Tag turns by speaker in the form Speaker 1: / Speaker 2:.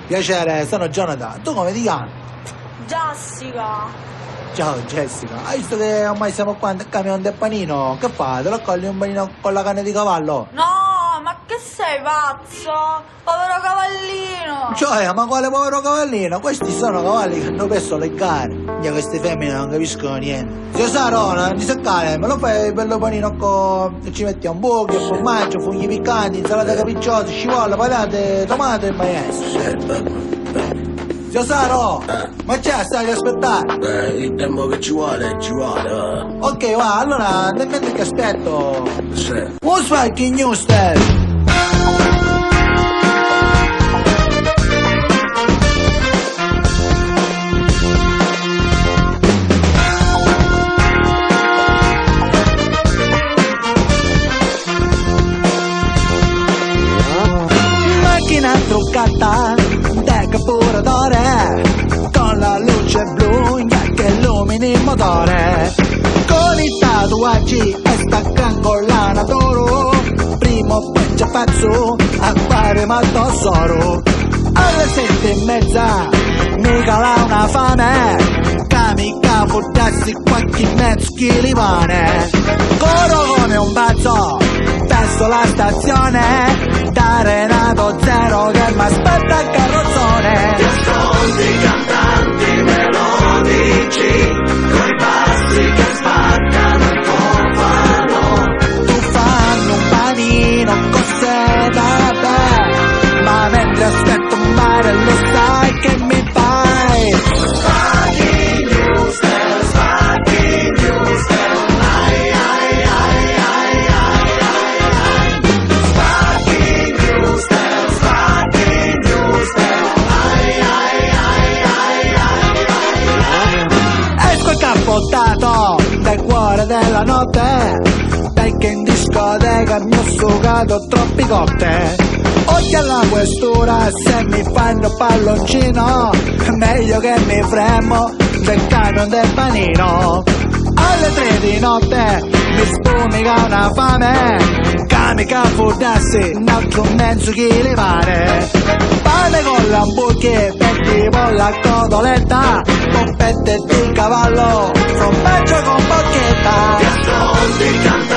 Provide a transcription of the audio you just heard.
Speaker 1: Piacere, sono Jonathan. Tu come ti chiami?
Speaker 2: Jessica.
Speaker 1: Ciao Jessica. Hai visto che ormai siamo qua in camion del panino? Che fai? Te lo colli un panino con la carne di cavallo?
Speaker 2: No, ma che sei pazzo? Povero cavallino.
Speaker 1: Cioè, ma quale povero cavallino? Questi sono cavalli che hanno perso le gare. Io queste femmine non capiscono niente. Zio Saro, non ti seccare, me lo fai il bello panino con... ci metti hamburger, formaggio, funghi piccanti, insalata capricciosa, scivola, patate, tomate e maionese. Zio Saro, ma c'è, stai ad aspettare?
Speaker 3: Il tempo che ci vuole.
Speaker 1: Ok, va, allora, nel mentre che aspetto...
Speaker 3: Sì.
Speaker 1: Who's fucking news there? Macchina truccata, decapuratore, con la luce blu che illumini il motore, con i tatuaggi e staccan con lana d'oro, prima o poi c'è pazzo, appare mattosoro. Alle 7:30 mi cala una fame, camica buttassi qualche mezzo chili di pane, corro come un pazzo verso la stazione, da Renato Zero che m'aspetta al carrozzone.
Speaker 3: Ti ascolti cantanti melodici, coi passi che spaccano il cofano.
Speaker 1: Tu fanno un panino con seta beh, ma mentre aspetto un mare lo sai che mi fai.
Speaker 3: Spaghi Newstel, Spaghi Newstel, ai ai ai ai ai ai ai. Spaghi Newstel, Spaghi Newstel, ai ai ai ai ai ai.
Speaker 1: Esco incappottato dal cuore della notte, perché in discoteca mi ho sugato troppi cotte. Oggi alla questura se mi fanno palloncino, meglio che mi fremo del camion del panino. Alle 3 di notte mi spumica una fame, camica furdassi un altro mezzo chili pare. Pane con l'hamburger per tipo la cotoletta, pompette di cavallo, formaggio con bocchetta.
Speaker 3: Ti ascolti cantare